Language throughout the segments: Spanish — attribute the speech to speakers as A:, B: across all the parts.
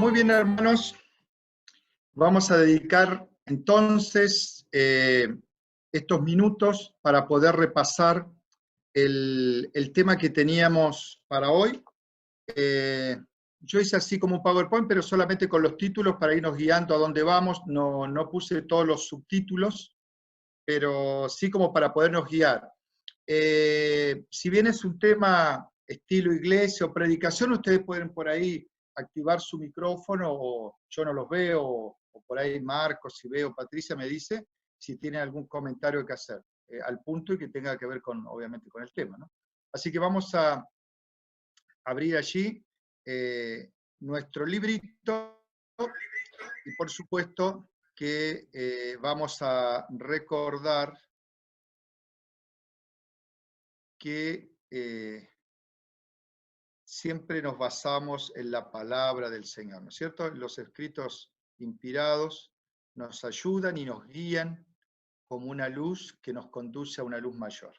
A: Muy bien, hermanos. Vamos a dedicar entonces estos minutos para poder repasar el tema que teníamos para hoy. Yo hice así como un PowerPoint, pero solamente con los títulos para irnos guiando a dónde vamos. No puse todos los subtítulos, pero sí como para podernos guiar. Si bien es un tema estilo iglesia o predicación, ustedes pueden por ahí activar su micrófono, o yo no los veo, o por ahí Marcos, si veo, Patricia me dice si tienen algún comentario que hacer, al punto y que tenga que ver con, obviamente, con el tema, ¿no? Así que vamos a abrir allí nuestro librito, y por supuesto que vamos a recordar que siempre nos basamos en la palabra del Señor, ¿no es cierto? Los escritos inspirados nos ayudan y nos guían como una luz que nos conduce a una luz mayor.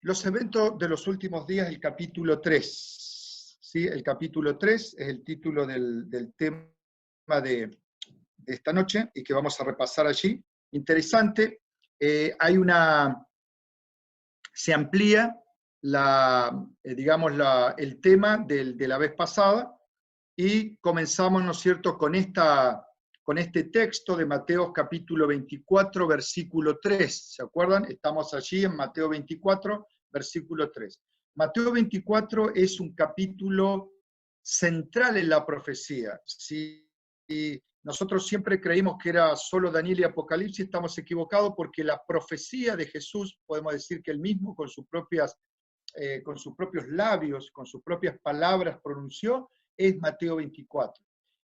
A: Los eventos de los últimos días, el capítulo 3, ¿sí? El capítulo 3 es el título del tema de esta noche y que vamos a repasar allí. Interesante, se amplía el tema de la vez pasada, y comenzamos, ¿no es cierto?, con este texto de Mateo capítulo 24, versículo 3. ¿Se acuerdan? Estamos allí en Mateo 24, versículo 3. Mateo 24 es un capítulo central en la profecía. Si nosotros siempre creímos que era solo Daniel y Apocalipsis, estamos equivocados, porque la profecía de Jesús, podemos decir que él mismo con sus propios labios, con sus propias palabras pronunció, es Mateo 24.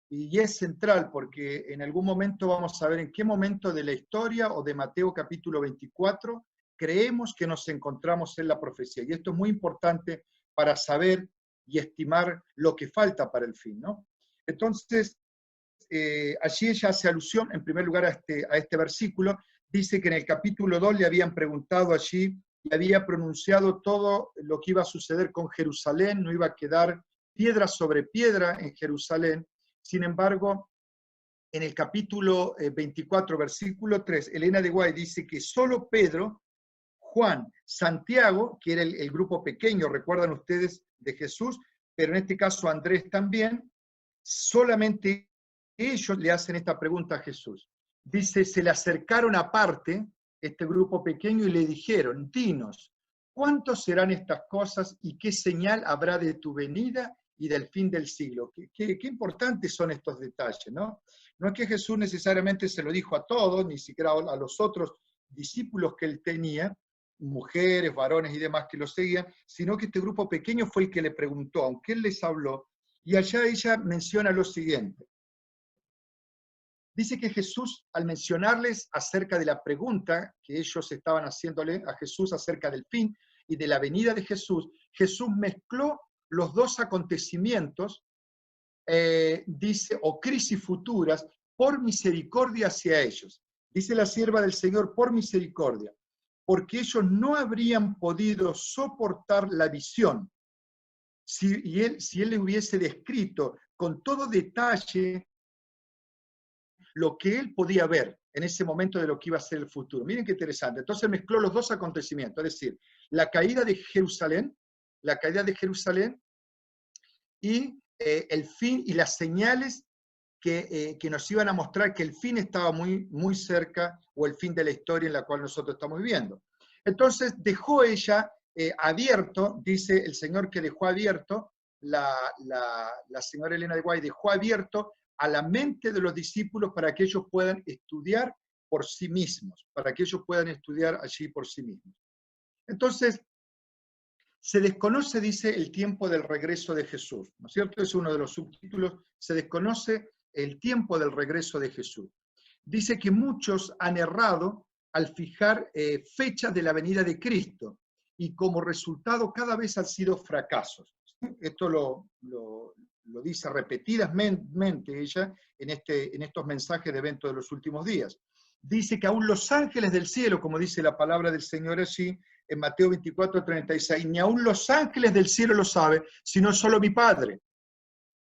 A: Y es central porque en algún momento vamos a ver en qué momento de la historia o de Mateo capítulo 24 creemos que nos encontramos en la profecía. Y esto es muy importante para saber y estimar lo que falta para el fin, ¿no? Entonces, allí ella hace alusión, en primer lugar, a este versículo. Dice que en el capítulo 2 le habían preguntado allí y había pronunciado todo lo que iba a suceder con Jerusalén, no iba a quedar piedra sobre piedra en Jerusalén. Sin embargo, en el capítulo 24, versículo 3, Elena de Guay dice que solo Pedro, Juan, Santiago, que era el grupo pequeño, recuerdan ustedes, de Jesús, pero en este caso Andrés también, solamente ellos le hacen esta pregunta a Jesús. Dice, se le acercaron aparte, este grupo pequeño, y le dijeron, dinos, ¿cuántos serán estas cosas y qué señal habrá de tu venida y del fin del siglo? Qué importantes son estos detalles, ¿no? No es que Jesús necesariamente se lo dijo a todos, ni siquiera a los otros discípulos que él tenía, mujeres, varones y demás que lo seguían, sino que este grupo pequeño fue el que le preguntó, aunque él les habló, y allá ella menciona lo siguiente. Dice que Jesús, al mencionarles acerca de la pregunta que ellos estaban haciéndole a Jesús acerca del fin y de la venida de Jesús, Jesús mezcló los dos acontecimientos, dice, o crisis futuras, por misericordia hacia ellos. Dice la sierva del Señor, por misericordia, porque ellos no habrían podido soportar la visión si él le hubiese descrito con todo detalle lo que él podía ver en ese momento de lo que iba a ser el futuro. Miren qué interesante. Entonces mezcló los dos acontecimientos, es decir, la caída de Jerusalén y el fin y las señales que nos iban a mostrar que el fin estaba muy, muy cerca, o el fin de la historia en la cual nosotros estamos viviendo. Entonces dejó ella abierto, dice el Señor que dejó abierto, la señora Elena de Guay dejó abierto a la mente de los discípulos para que ellos puedan estudiar por sí mismos, para que ellos puedan estudiar allí por sí mismos. Entonces, se desconoce, dice, el tiempo del regreso de Jesús, ¿no es cierto? Es uno de los subtítulos, se desconoce el tiempo del regreso de Jesús. Dice que muchos han errado al fijar fechas de la venida de Cristo, y como resultado cada vez han sido fracasos. Esto lo dice repetidamente ella en estos mensajes de eventos de los últimos días. Dice que aún los ángeles del cielo, como dice la palabra del Señor allí, en Mateo 24, 36, ni aún los ángeles del cielo lo saben, sino solo mi Padre.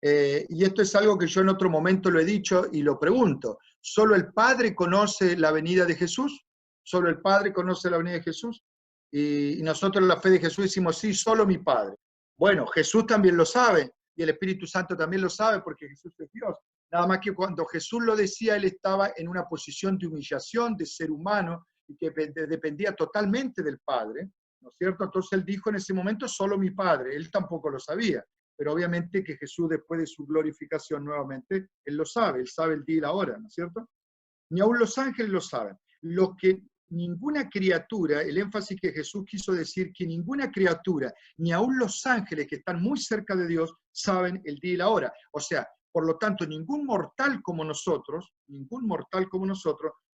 A: Y esto es algo que yo en otro momento lo he dicho y lo pregunto. ¿Solo el Padre conoce la venida de Jesús? ¿Solo el Padre conoce la venida de Jesús? Y nosotros en la fe de Jesús decimos, sí, solo mi Padre. Bueno, Jesús también lo sabe y el Espíritu Santo también lo sabe porque Jesús es Dios. Nada más que cuando Jesús lo decía, él estaba en una posición de humillación, de ser humano, y que dependía totalmente del Padre, ¿no es cierto? Entonces él dijo en ese momento, solo mi Padre. Él tampoco lo sabía, pero obviamente que Jesús, después de su glorificación nuevamente, él lo sabe, él sabe el día y la hora, ¿no es cierto? Ni aún los ángeles lo saben. Lo que ninguna criatura, el énfasis que Jesús quiso decir, que ninguna criatura, ni aún los ángeles que están muy cerca de Dios, saben el día y la hora. O sea, por lo tanto, ningún mortal como nosotros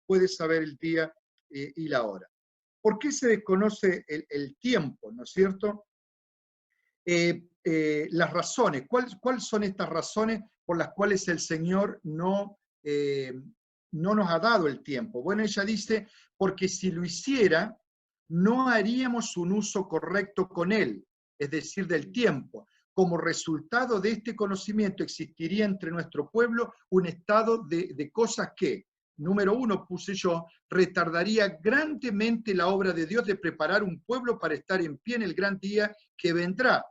A: puede saber el día y la hora. ¿Por qué se desconoce el tiempo, no es cierto? Las razones, ¿cuáles son estas razones por las cuales el Señor no nos ha dado el tiempo? Bueno, ella dice, porque si lo hiciera, no haríamos un uso correcto con él, es decir, del tiempo. Como resultado de este conocimiento existiría entre nuestro pueblo un estado de cosas que, número uno, puse yo, retardaría grandemente la obra de Dios de preparar un pueblo para estar en pie en el gran día que vendrá.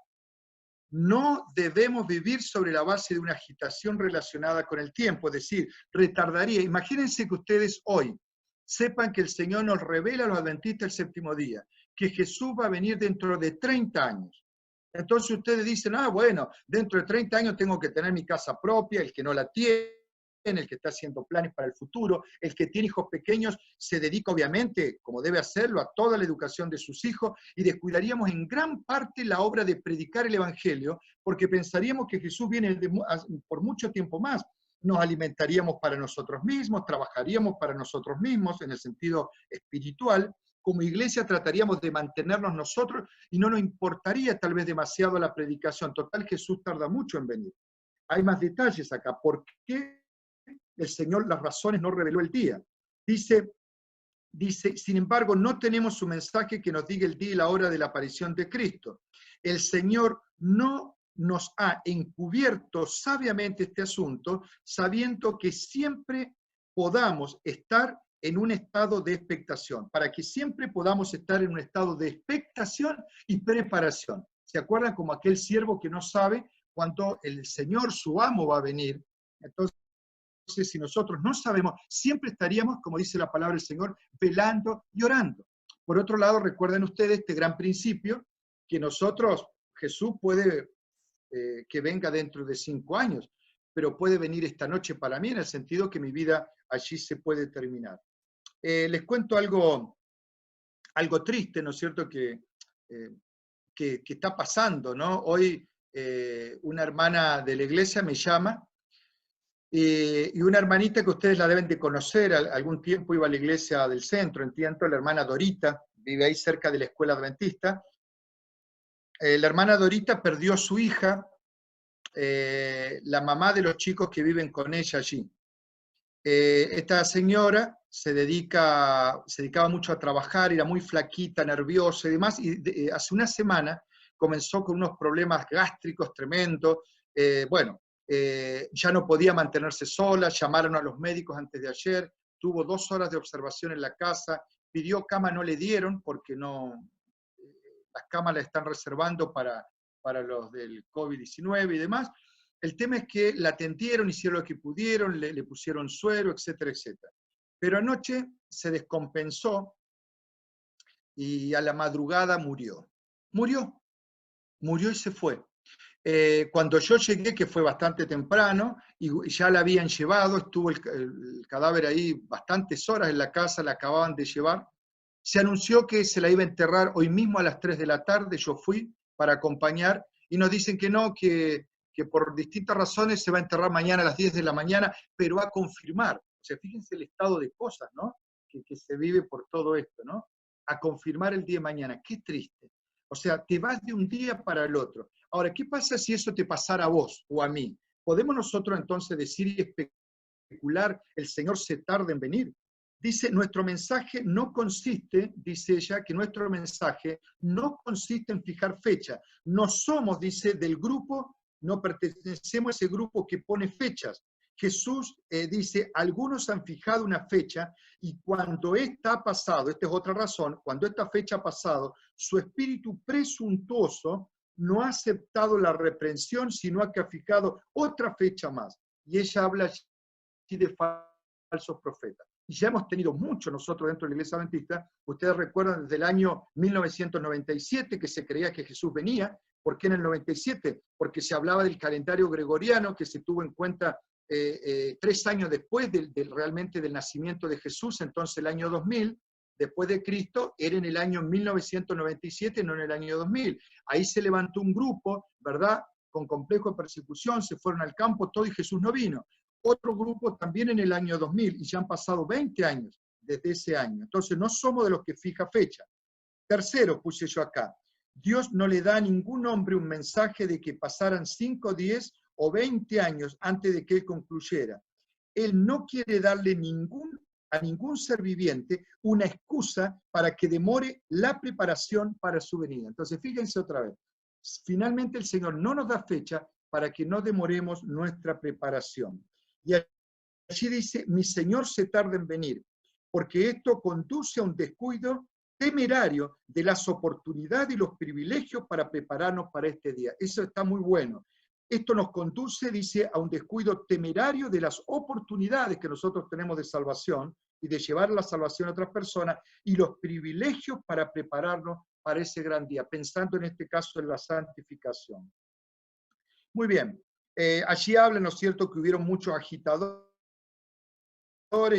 A: No debemos vivir sobre la base de una agitación relacionada con el tiempo, es decir, retardaría. Imagínense que ustedes hoy sepan que el Señor nos revela a los adventistas el séptimo día, que Jesús va a venir dentro de 30 años. Entonces ustedes dicen, bueno, dentro de 30 años tengo que tener mi casa propia, el que no la tiene, el que está haciendo planes para el futuro, el que tiene hijos pequeños, se dedica obviamente, como debe hacerlo, a toda la educación de sus hijos y descuidaríamos en gran parte la obra de predicar el Evangelio, porque pensaríamos que Jesús viene por mucho tiempo más. Nos alimentaríamos para nosotros mismos, trabajaríamos para nosotros mismos en el sentido espiritual. Como iglesia trataríamos de mantenernos nosotros y no nos importaría tal vez demasiado la predicación. Total, Jesús tarda mucho en venir. Hay más detalles acá. ¿Por qué el Señor las razones no reveló el día? Dice, sin embargo, no tenemos su mensaje que nos diga el día y la hora de la aparición de Cristo. El Señor no nos ha encubierto sabiamente este asunto, sabiendo que siempre podamos estar en un estado de expectación, para que siempre podamos estar en un estado de expectación y preparación. ¿Se acuerdan como aquel siervo que no sabe cuándo el Señor, su amo, va a venir? Entonces, si nosotros no sabemos, siempre estaríamos, como dice la palabra del Señor, velando y orando. Por otro lado, recuerden ustedes este gran principio, que nosotros, Jesús puede que venga dentro de 5 años, pero puede venir esta noche para mí, en el sentido que mi vida allí se puede terminar. Les cuento algo triste, ¿no es cierto?, que está pasando, ¿no? Hoy una hermana de la iglesia me llama, y una hermanita que ustedes la deben de conocer, algún tiempo iba a la iglesia del centro, entiendo, la hermana Dorita, vive ahí cerca de la escuela adventista. La hermana Dorita perdió a su hija, la mamá de los chicos que viven con ella allí. Esta señora se dedicaba mucho a trabajar, era muy flaquita, nerviosa y demás, y hace una semana comenzó con unos problemas gástricos tremendos. Ya no podía mantenerse sola, llamaron a los médicos antes de ayer, tuvo 2 horas de observación en la casa, pidió cama, no le dieron porque no, las camas las están reservando para los del COVID-19 y demás. El tema es que la atendieron, hicieron lo que pudieron, le pusieron suero, etcétera, etcétera. Pero anoche se descompensó y a la madrugada murió. Murió y se fue. Cuando yo llegué, que fue bastante temprano, y ya la habían llevado, estuvo el cadáver ahí bastantes horas en la casa, la acababan de llevar, se anunció que se la iba a enterrar hoy mismo a las 3 de la tarde, yo fui para acompañar, y nos dicen que no, que por distintas razones se va a enterrar mañana a las 10 de la mañana, pero a confirmar. O sea, fíjense el estado de cosas, ¿no?, que se vive por todo esto, ¿no? A confirmar el día de mañana. Qué triste. O sea, te vas de un día para el otro. Ahora, ¿qué pasa si eso te pasara a vos o a mí? ¿Podemos nosotros entonces decir y especular, el Señor se tarda en venir? Dice, nuestro mensaje no consiste, dice ella, que nuestro mensaje no consiste en fijar fecha. No somos, dice, del grupo no pertenecemos a ese grupo que pone fechas. Jesús dice, algunos han fijado una fecha y cuando esta ha pasado, esta es otra razón, cuando esta fecha ha pasado, su espíritu presuntuoso no ha aceptado la reprensión, sino que ha fijado otra fecha más. Y ella habla allí de falsos profetas. Y ya hemos tenido mucho nosotros dentro de la Iglesia Adventista. Ustedes recuerdan desde el año 1997 que se creía que Jesús venía. ¿Por qué en el 97? Porque se hablaba del calendario gregoriano que se tuvo en cuenta 3 años después realmente del nacimiento de Jesús. Entonces el año 2000, después de Cristo, era en el año 1997, no en el año 2000. Ahí se levantó un grupo, ¿verdad?, con complejo de persecución, se fueron al campo, todo, y Jesús no vino. Otro grupo también en el año 2000, y ya han pasado 20 años desde ese año. Entonces no somos de los que fija fecha. Tercero, puse yo acá, Dios no le da a ningún hombre un mensaje de que pasaran 5, 10 o 20 años antes de que él concluyera. Él no quiere darle a ningún ser viviente una excusa para que demore la preparación para su venida. Entonces, fíjense otra vez. Finalmente el Señor no nos da fecha para que no demoremos nuestra preparación. Y allí dice, mi Señor se tarda en venir, porque esto conduce a un descuido temerario de las oportunidades y los privilegios para prepararnos para este día. Eso está muy bueno. Esto nos conduce, dice, a un descuido temerario de las oportunidades que nosotros tenemos de salvación y de llevar la salvación a otras personas y los privilegios para prepararnos para ese gran día, pensando en este caso en la santificación. Muy bien, allí hablan, ¿no es cierto?, que hubieron muchos agitadores,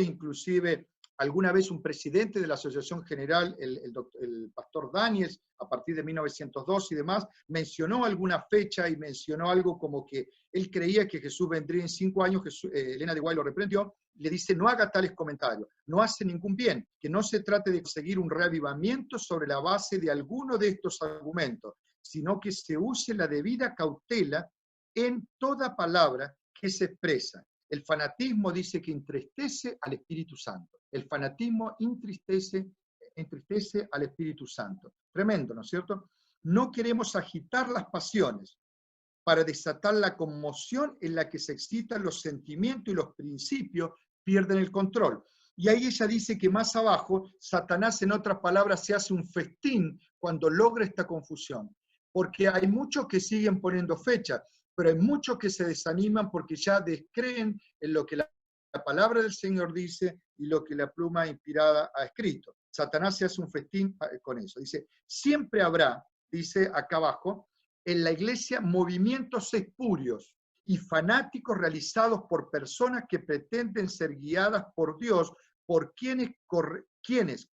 A: inclusive alguna vez un presidente de la Asociación General, el pastor Daniels, a partir de 1902 y demás, mencionó alguna fecha y mencionó algo como que él creía que Jesús vendría en 5 años. Elena de White lo reprendió, le dice, no haga tales comentarios, no hace ningún bien, que no se trate de conseguir un reavivamiento sobre la base de alguno de estos argumentos, sino que se use la debida cautela en toda palabra que se expresa. El fanatismo dice que entristece al Espíritu Santo. El fanatismo entristece al Espíritu Santo. Tremendo, ¿no es cierto? No queremos agitar las pasiones para desatar la conmoción en la que se excitan los sentimientos y los principios pierden el control. Y ahí ella dice que más abajo, Satanás, en otras palabras, se hace un festín cuando logra esta confusión. Porque hay muchos que siguen poniendo fecha, pero hay muchos que se desaniman porque ya descreen en lo que la palabra del Señor dice y lo que la pluma inspirada ha escrito. Satanás se hace un festín con eso. Dice, siempre habrá, dice acá abajo, en la iglesia movimientos espurios y fanáticos realizados por personas que pretenden ser guiadas por Dios, por quienes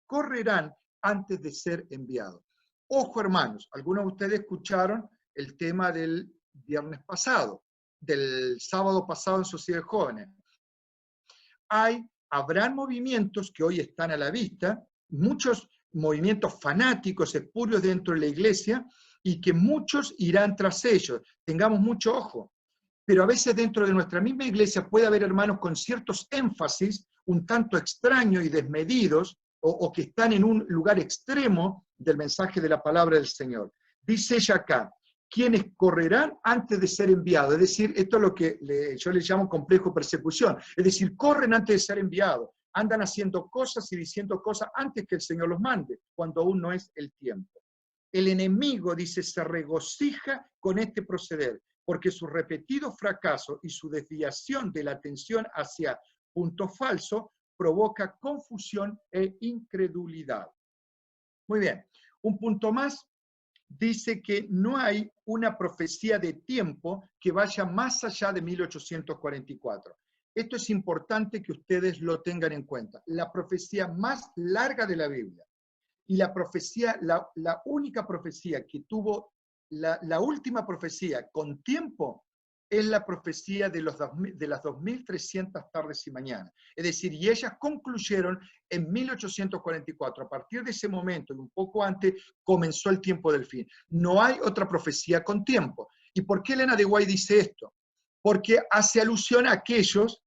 A: correrán antes de ser enviados. Ojo, hermanos, algunos de ustedes escucharon el tema del viernes pasado, del sábado pasado en Sociedad de Jóvenes. Habrán movimientos que hoy están a la vista, muchos movimientos fanáticos, espurios dentro de la iglesia, y que muchos irán tras ellos. Tengamos mucho ojo. Pero a veces dentro de nuestra misma iglesia puede haber hermanos con ciertos énfasis, un tanto extraños y desmedidos, o que están en un lugar extremo del mensaje de la palabra del Señor. Dice ella acá, quienes correrán antes de ser enviados. Es decir, esto es lo que yo le llamo complejo persecución. Es decir, corren antes de ser enviados. Andan haciendo cosas y diciendo cosas antes que el Señor los mande, cuando aún no es el tiempo. El enemigo, dice, se regocija con este proceder, porque su repetido fracaso y su desviación de la atención hacia puntos falsos provoca confusión e incredulidad. Muy bien, un punto más. Dice que no hay una profecía de tiempo que vaya más allá de 1844. Esto es importante que ustedes lo tengan en cuenta. La profecía más larga de la Biblia y la profecía, la única profecía que tuvo, la última profecía con tiempo, es la profecía de las 2300 tardes y mañanas. Es decir, y ellas concluyeron en 1844. A partir de ese momento y un poco antes, comenzó el tiempo del fin. No hay otra profecía con tiempo. ¿Y por qué Elena de White dice esto? Porque hace alusión a aquellos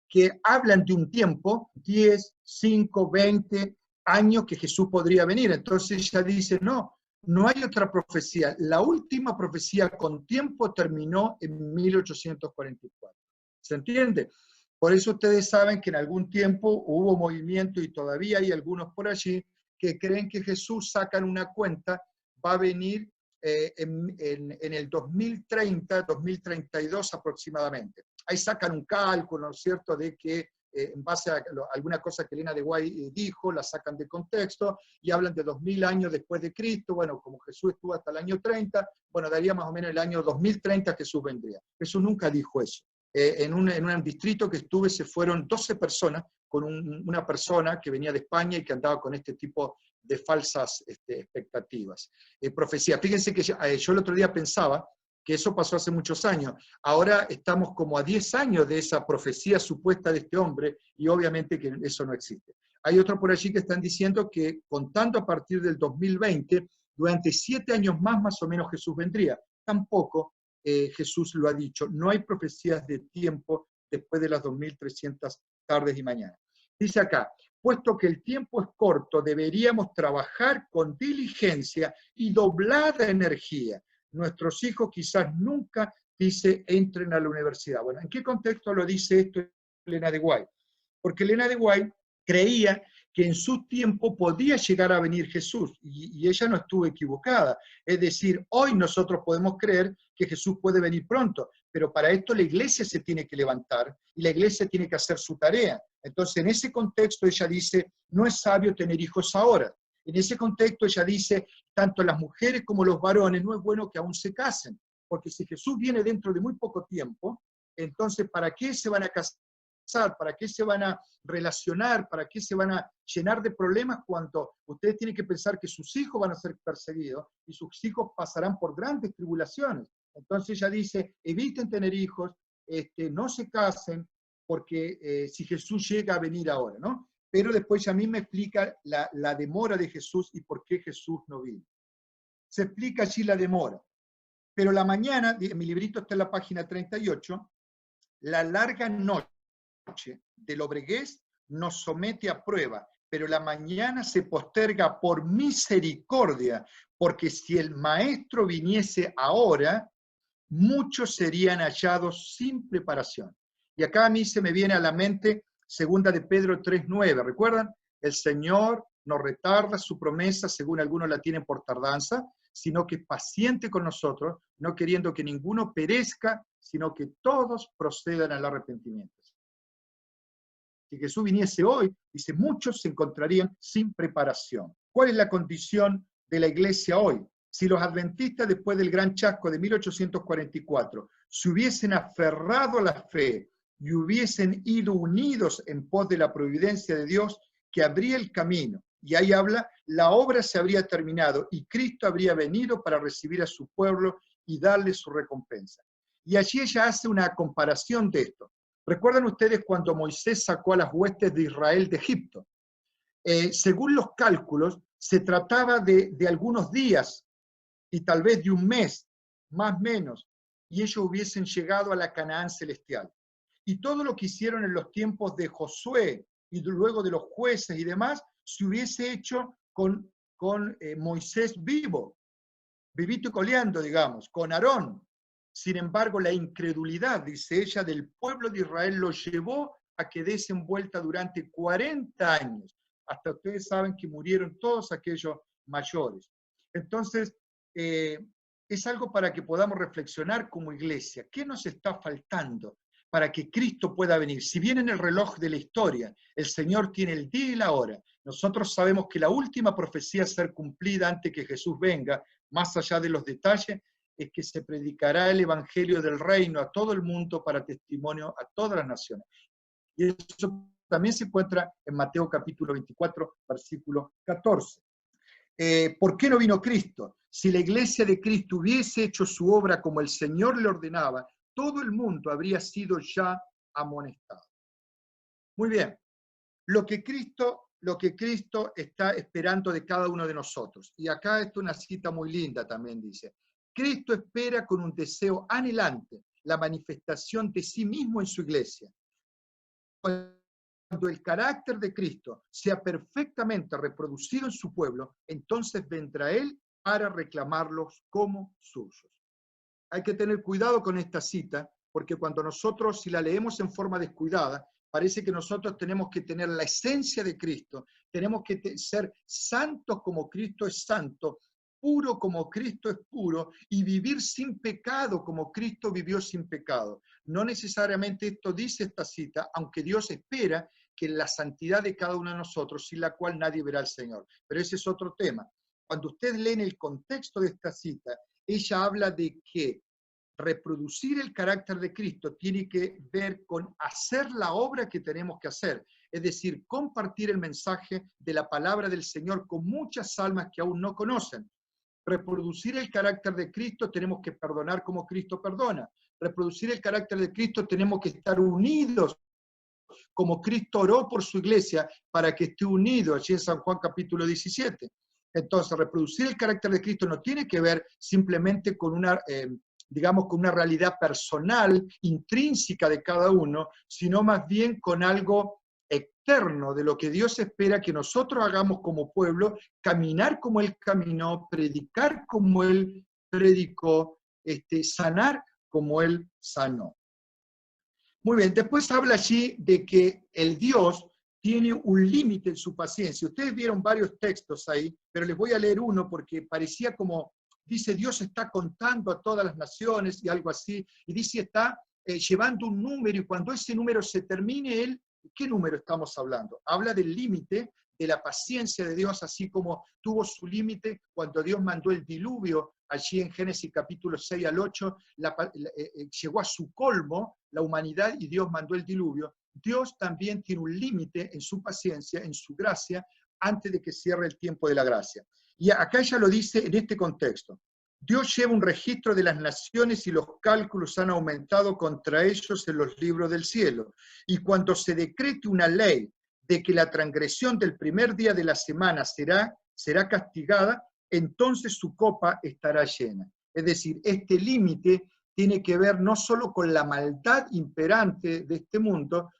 A: que hablan de un tiempo, 10, 5, 20 años que Jesús podría venir. Entonces ella dice, no, No hay otra profecía. La última profecía con tiempo terminó en 1844. ¿Se entiende? Por eso ustedes saben que en algún tiempo hubo movimiento y todavía hay algunos por allí que creen que Jesús, sacan una cuenta, va a venir en el 2030, 2032 aproximadamente. Ahí sacan un cálculo, ¿no es cierto?, de que en base a alguna cosa que Elena de Guay dijo, la sacan de contexto y hablan de 2000 años después de Cristo. Bueno, como Jesús estuvo hasta el año 30, bueno, daría más o menos el año 2030 Jesús vendría. Jesús nunca dijo eso. En un distrito que estuve se fueron 12 personas con una persona que venía de España y que andaba con este tipo de falsas expectativas. Profecía. Fíjense que yo el otro día pensaba que eso pasó hace muchos años. Ahora estamos como a 10 años de esa profecía supuesta de este hombre y obviamente que eso no existe. Hay otros por allí que están diciendo que contando a partir del 2020, durante 7 años más o menos Jesús vendría. Tampoco Jesús lo ha dicho. No hay profecías de tiempo después de las 2300 tardes y mañanas. Dice acá, puesto que el tiempo es corto, deberíamos trabajar con diligencia y doblada energía. Nuestros hijos quizás nunca, dice, entren a la universidad. Bueno, ¿en qué contexto lo dice esto Elena de Guay? Porque Elena de Guay creía que en su tiempo podía llegar a venir Jesús, y ella no estuvo equivocada. Es decir, hoy nosotros podemos creer que Jesús puede venir pronto, pero para esto la iglesia se tiene que levantar y la iglesia tiene que hacer su tarea. Entonces, en ese contexto ella dice, no es sabio tener hijos ahora. En ese contexto ella dice, tanto las mujeres como los varones, no es bueno que aún se casen, porque si Jesús viene dentro de muy poco tiempo, entonces, ¿para qué se van a casar? ¿Para qué se van a relacionar? ¿Para qué se van a llenar de problemas cuando ustedes tienen que pensar que sus hijos van a ser perseguidos y sus hijos pasarán por grandes tribulaciones? Entonces ella dice, eviten tener hijos, no se casen, porque si Jesús llega a venir ahora, ¿no? Pero después a mí me explica la demora de Jesús y por qué Jesús no vino. Se explica allí la demora. Pero la mañana, en mi librito está en la página 38, la larga noche del Obregués nos somete a prueba, pero la mañana se posterga por misericordia, porque si el maestro viniese ahora, muchos serían hallados sin preparación. Y acá a mí se me viene a la mente segunda de Pedro 3:9, ¿recuerdan? El Señor no retarda su promesa, según algunos la tienen por tardanza, sino que es paciente con nosotros, no queriendo que ninguno perezca, sino que todos procedan al arrepentimiento. Si Jesús viniese hoy, dice, muchos se encontrarían sin preparación. ¿Cuál es la condición de la iglesia hoy? Si los adventistas, después del gran chasco de 1844, se hubiesen aferrado a la fe y hubiesen ido unidos en pos de la providencia de Dios, que abría el camino, y ahí habla, la obra se habría terminado y Cristo habría venido para recibir a su pueblo y darle su recompensa. Y allí ella hace una comparación de esto. ¿Recuerdan ustedes cuando Moisés sacó a las huestes de Israel de Egipto? Según los cálculos, se trataba de algunos días y tal vez de un mes, más o menos, y ellos hubiesen llegado a la Canaán celestial. Y todo lo que hicieron en los tiempos de Josué y luego de los jueces y demás, se hubiese hecho con Moisés vivo, vivito y coleando, digamos, con Aarón. Sin embargo, la incredulidad, dice ella, del pueblo de Israel lo llevó a que desenvuelta durante 40 años. Hasta ustedes saben que murieron todos aquellos mayores. Entonces, es algo para que podamos reflexionar como iglesia. ¿Qué nos está faltando para que Cristo pueda venir? Si bien en el reloj de la historia el Señor tiene el día y la hora, nosotros sabemos que la última profecía a ser cumplida antes que Jesús venga, más allá de los detalles, es que se predicará el evangelio del reino a todo el mundo para testimonio a todas las naciones. Y eso también se encuentra en Mateo capítulo 24, versículo 14. ¿Por qué no vino Cristo? Si la iglesia de Cristo hubiese hecho su obra como el Señor le ordenaba, todo el mundo habría sido ya amonestado. Muy bien, lo que Cristo está esperando de cada uno de nosotros. Y acá está una cita muy linda también, dice, Cristo espera con un deseo anhelante la manifestación de sí mismo en su iglesia. Cuando el carácter de Cristo sea perfectamente reproducido en su pueblo, entonces vendrá Él para reclamarlos como suyos. Hay que tener cuidado con esta cita, porque cuando nosotros, si la leemos en forma descuidada, parece que nosotros tenemos que tener la esencia de Cristo, tenemos que ser santos como Cristo es santo, puro como Cristo es puro, y vivir sin pecado como Cristo vivió sin pecado. No necesariamente esto dice esta cita, aunque Dios espera que la santidad de cada uno de nosotros, sin la cual nadie verá al Señor. Pero ese es otro tema. Cuando ustedes leen el contexto de esta cita, ella habla de que reproducir el carácter de Cristo tiene que ver con hacer la obra que tenemos que hacer, es decir, compartir el mensaje de la palabra del Señor con muchas almas que aún no conocen. Reproducir el carácter de Cristo, tenemos que perdonar como Cristo perdona. Reproducir el carácter de Cristo, tenemos que estar unidos como Cristo oró por su iglesia para que esté unido, allí en San Juan capítulo 17. Entonces, reproducir el carácter de Cristo no tiene que ver simplemente con una, digamos, con una realidad personal, intrínseca de cada uno, sino más bien con algo externo de lo que Dios espera que nosotros hagamos como pueblo, caminar como Él caminó, predicar como Él predicó, sanar como Él sanó. Muy bien, después habla allí de que el Dios tiene un límite en su paciencia. Ustedes vieron varios textos ahí, pero les voy a leer uno porque parecía como, dice, Dios está contando a todas las naciones y algo así, y dice, está llevando un número, y cuando ese número se termine, Él, ¿qué número estamos hablando? Habla del límite de la paciencia de Dios, así como tuvo su límite cuando Dios mandó el diluvio, allí en Génesis capítulo 6 al 8, llegó a su colmo la humanidad y Dios mandó el diluvio. Dios también tiene un límite en su paciencia, en su gracia, antes de que cierre el tiempo de la gracia. Y acá ella lo dice en este contexto. Dios lleva un registro de las naciones y los cálculos han aumentado contra ellos en los libros del cielo. Y cuando se decrete una ley de que la transgresión del primer día de la semana será castigada, entonces su copa estará llena. Es decir, este límite tiene que ver no solo con la maldad imperante de este mundo,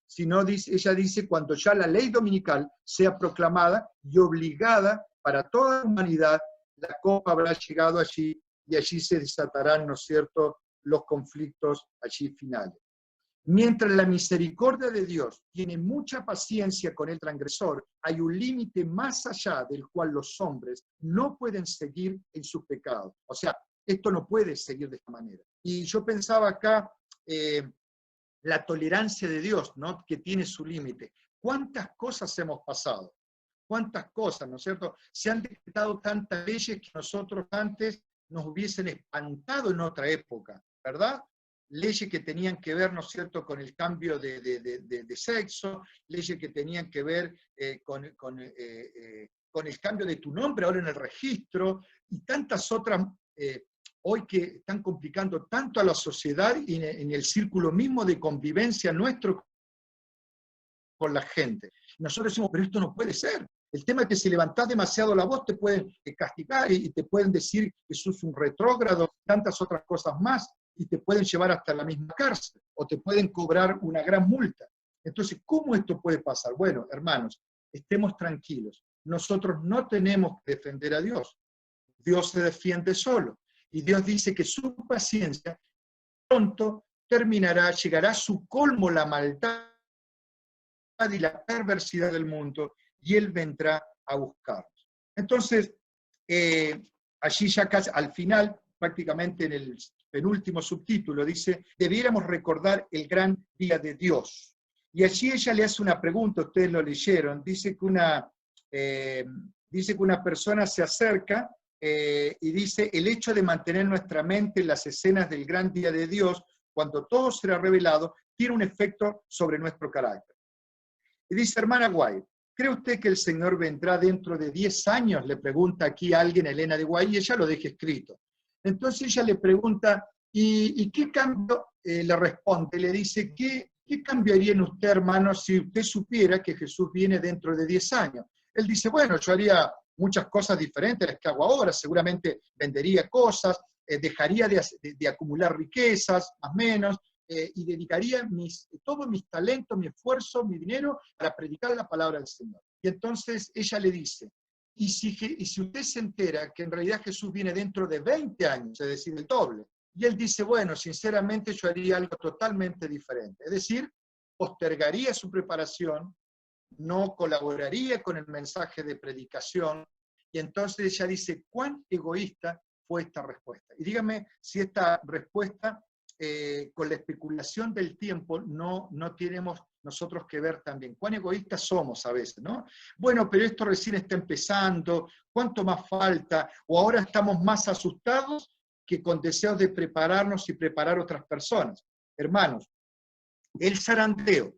A: sino, ella dice, cuando ya la ley dominical sea proclamada y obligada para toda la humanidad, la copa habrá llegado allí y allí se desatarán, ¿no es cierto?, los conflictos allí finales. Mientras la misericordia de Dios tiene mucha paciencia con el transgresor, hay un límite más allá del cual los hombres no pueden seguir en sus pecados. O sea, esto no puede seguir de esta manera. Y yo pensaba acá, la tolerancia de Dios, ¿no?, que tiene su límite. ¿Cuántas cosas hemos pasado? ¿Cuántas cosas, ¿no es cierto? Se han decretado tantas leyes que nosotros antes nos hubiesen espantado en otra época, ¿verdad? Leyes que tenían que ver, ¿no es cierto?, con el cambio de sexo, leyes que tenían que ver con el cambio de tu nombre ahora en el registro, y tantas otras hoy que están complicando tanto a la sociedad y en el círculo mismo de convivencia nuestro con la gente. Nosotros decimos, pero esto no puede ser. El tema es que si levantás demasiado la voz te pueden castigar y te pueden decir que sos un retrógrado, tantas otras cosas más, y te pueden llevar hasta la misma cárcel, o te pueden cobrar una gran multa. Entonces, ¿cómo esto puede pasar? Bueno, hermanos, estemos tranquilos. Nosotros no tenemos que defender a Dios. Dios se defiende solo. Y Dios dice que su paciencia pronto terminará, llegará a su colmo la maldad y la perversidad del mundo, y Él vendrá a buscarnos. Entonces, allí ya casi al final, prácticamente en el penúltimo subtítulo, dice, debiéramos recordar el gran día de Dios. Y allí ella le hace una pregunta, ustedes lo leyeron, dice que una persona se acerca y dice, el hecho de mantener nuestra mente en las escenas del gran día de Dios, cuando todo será revelado, tiene un efecto sobre nuestro carácter. Y dice, hermana White, ¿cree usted que el Señor vendrá dentro de 10 años? Le pregunta aquí a alguien, Elena de White, y ella lo deja escrito. Entonces ella le pregunta, ¿y qué cambio? Le responde, le dice, ¿qué cambiaría en usted, hermano, si usted supiera que Jesús viene dentro de 10 años? Él dice, bueno, yo haría muchas cosas diferentes a las que hago ahora, seguramente vendería cosas, dejaría de acumular riquezas, más o menos, y dedicaría todos mis talentos, mi esfuerzo, mi dinero para predicar la palabra del Señor. Y entonces ella le dice, Y si usted se entera que en realidad Jesús viene dentro de 20 años, es decir, el doble, y él dice, bueno, sinceramente yo haría algo totalmente diferente. Es decir, postergaría su preparación, no colaboraría con el mensaje de predicación, y entonces ella dice, ¿cuán egoísta fue esta respuesta? Y dígame si esta respuesta, con la especulación del tiempo, no tenemos nosotros que ver también. ¿Cuán egoístas somos a veces, no? Bueno, pero esto recién está empezando, ¿cuánto más falta? O ahora estamos más asustados que con deseos de prepararnos y preparar otras personas. Hermanos, el zarandeo,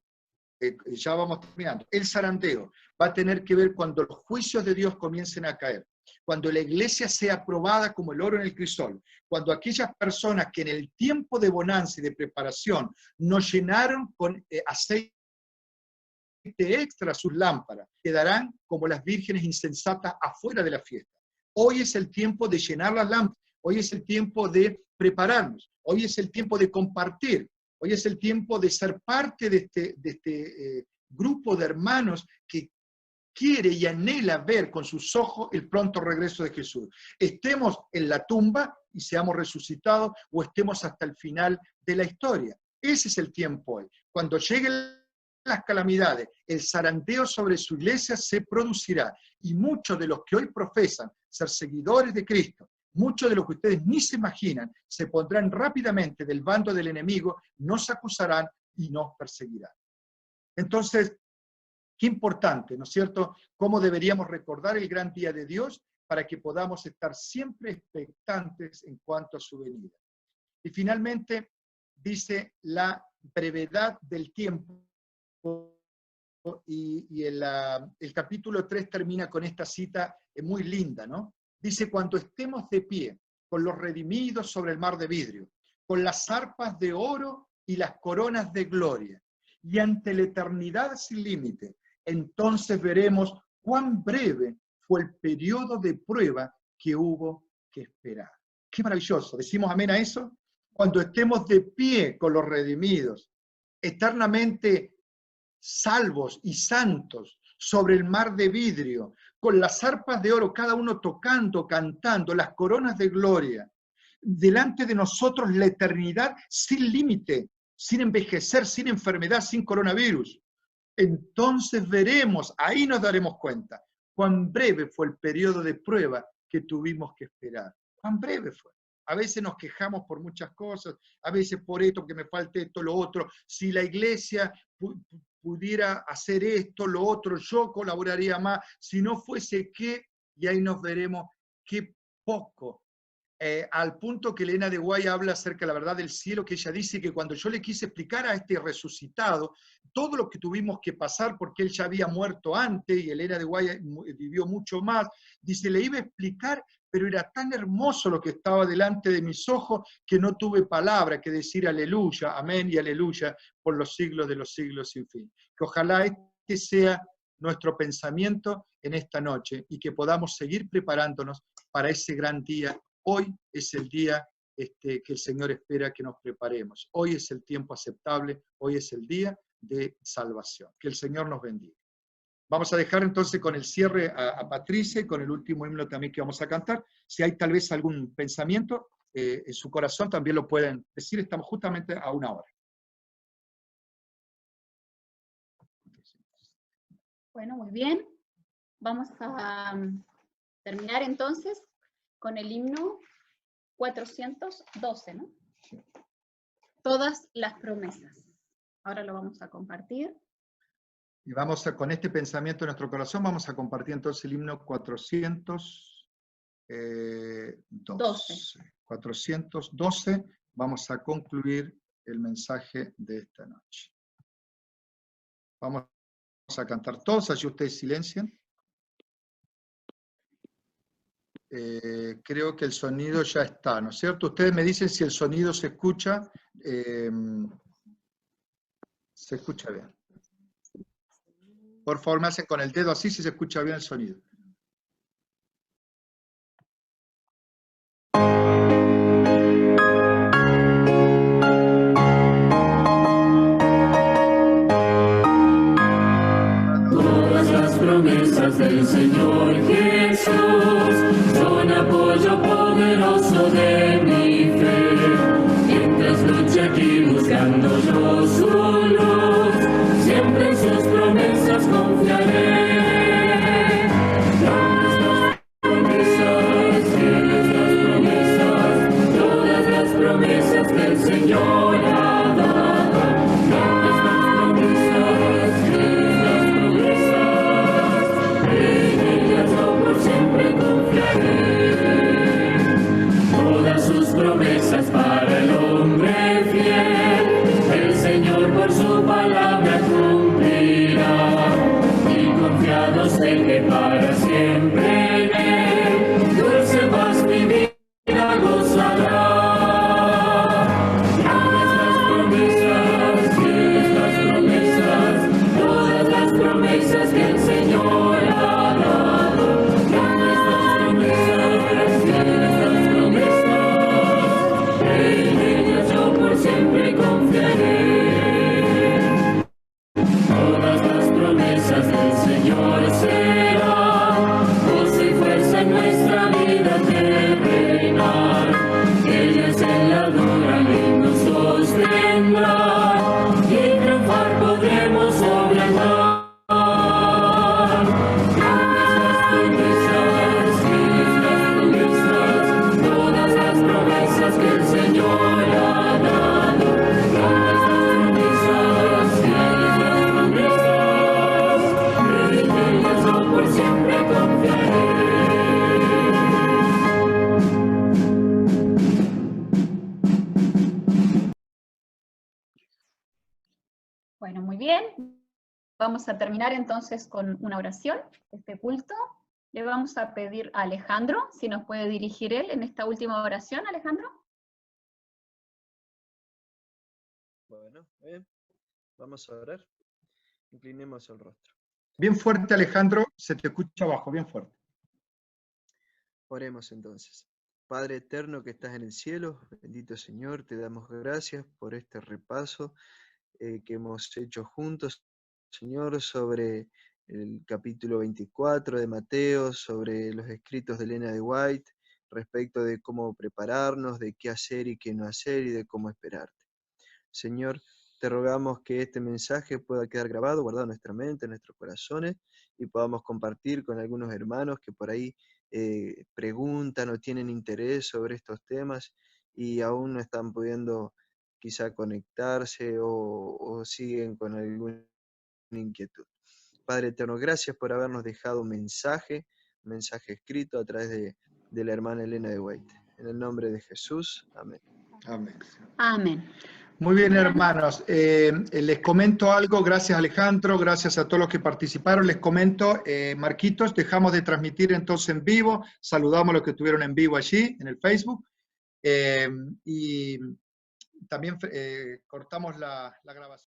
A: ya vamos terminando, el zarandeo va a tener que ver cuando los juicios de Dios comiencen a caer, cuando la iglesia sea aprobada como el oro en el crisol, cuando aquellas personas que en el tiempo de bonanza y de preparación nos llenaron con aceite extra sus lámparas, quedarán como las vírgenes insensatas afuera de la fiesta. Hoy es el tiempo de llenar las lámparas, hoy es el tiempo de prepararnos, hoy es el tiempo de compartir, hoy es el tiempo de ser parte de este grupo de hermanos que quiere y anhela ver con sus ojos el pronto regreso de Jesús. Estemos en la tumba y seamos resucitados, o estemos hasta el final de la historia. Ese es el tiempo hoy. Cuando lleguen las calamidades, el zarandeo sobre su iglesia se producirá, y muchos de los que hoy profesan ser seguidores de Cristo, muchos de los que ustedes ni se imaginan, se pondrán rápidamente del bando del enemigo, nos acusarán y nos perseguirán. Entonces, qué importante, ¿no es cierto?, cómo deberíamos recordar el gran día de Dios para que podamos estar siempre expectantes en cuanto a su venida. Y finalmente, dice la brevedad del tiempo, y el capítulo 3 termina con esta cita muy linda, ¿no? Dice, cuando estemos de pie, con los redimidos sobre el mar de vidrio, con las arpas de oro y las coronas de gloria, y ante la eternidad sin límite, entonces veremos cuán breve fue el periodo de prueba que hubo que esperar. Qué maravilloso, ¿decimos amén a eso? Cuando estemos de pie con los redimidos, eternamente salvos y santos, sobre el mar de vidrio, con las arpas de oro, cada uno tocando, cantando, las coronas de gloria, delante de nosotros la eternidad sin límite, sin envejecer, sin enfermedad, sin coronavirus. Entonces veremos, ahí nos daremos cuenta, cuán breve fue el periodo de prueba que tuvimos que esperar. Cuán breve fue. A veces nos quejamos por muchas cosas, a veces por esto, que me falte esto, lo otro. Si la iglesia pudiera hacer esto, lo otro, yo colaboraría más. Si no fuese que, y ahí nos veremos qué poco. Al punto que Elena de Guay habla acerca de la verdad del cielo, que ella dice que cuando yo le quise explicar a este resucitado todo lo que tuvimos que pasar, porque él ya había muerto antes, y Elena de Guay vivió mucho más, dice, le iba a explicar, pero era tan hermoso lo que estaba delante de mis ojos, que no tuve palabra que decir aleluya, amén y aleluya, por los siglos de los siglos sin fin. Que ojalá este sea nuestro pensamiento en esta noche, y que podamos seguir preparándonos para ese gran día. Hoy es el día que el Señor espera que nos preparemos. Hoy es el tiempo aceptable, hoy es el día de salvación. Que el Señor nos bendiga. Vamos a dejar entonces con el cierre a Patricia, y con el último himno también que vamos a cantar. Si hay tal vez algún pensamiento en su corazón, también lo pueden decir. Estamos justamente a una hora.
B: Bueno, muy bien. Vamos a terminar entonces con el himno 412, ¿no? Todas las promesas. Ahora lo vamos a compartir.
A: Y vamos con este pensamiento en nuestro corazón, vamos a compartir entonces el himno 412. Vamos a concluir el mensaje de esta noche. Vamos a cantar todos, allí ustedes silencian. Creo que el sonido ya está, ¿no es cierto? Ustedes me dicen si el sonido se escucha. Se escucha bien. Por favor, me hacen con el dedo así si se escucha bien el sonido.
C: Todas las promesas del Señor Jesús promesas que el Señor ha dado, grandes las promesas, en ellas yo por siempre confiaré. Todas sus promesas para el hombre fiel, el Señor por su palabra cumplirá, y confiado sé que para siempre en él, dulce paz mi vida gozará. Grandes las promesas, fieles las promesas, todas las promesas que el Señor ha dado. Grandes las promesas, fieles las promesas, en ellas yo por siempre confiaré. Todas las promesas del Señor serán gozo y fuerza en nuestra vida terrenal. Ellas en la dura ley nos sostendrán y triunfar podremos sobre el mal. Grandes las promesas, fieles las promesas, todas las promesas que el Señor ha dado. Grandes las promesas, fieles las promesas, en ellas yo por siempre confiaré.
B: Bueno, muy bien. Vamos a terminar entonces con una oración, este culto. Le vamos a pedir a Alejandro, si nos puede dirigir él en esta última oración, Alejandro.
D: Bueno, bien. Vamos a orar. Inclinemos el rostro.
A: Bien fuerte, Alejandro, se te escucha abajo, bien fuerte.
D: Oremos entonces. Padre eterno que estás en el cielo, bendito Señor, te damos gracias por este repaso que hemos hecho juntos, Señor, sobre el capítulo 24 de Mateo, sobre los escritos de Elena de White, respecto de cómo prepararnos, de qué hacer y qué no hacer y de cómo esperarte. Señor, te rogamos que este mensaje pueda quedar grabado, guardado en nuestra mente, en nuestros corazones, y podamos compartir con algunos hermanos que por ahí preguntan o tienen interés sobre estos temas y aún no están pudiendo quizá conectarse o siguen con alguna inquietud. Padre eterno, gracias por habernos dejado un mensaje escrito a través de la hermana Elena de White. En el nombre de Jesús, amén.
A: Amén.
B: Amén.
A: Muy bien, hermanos. Les comento algo, gracias Alejandro, gracias a todos los que participaron. Les comento, Marquitos, dejamos de transmitir entonces en vivo, saludamos a los que estuvieron en vivo allí, en el Facebook, y también cortamos la grabación.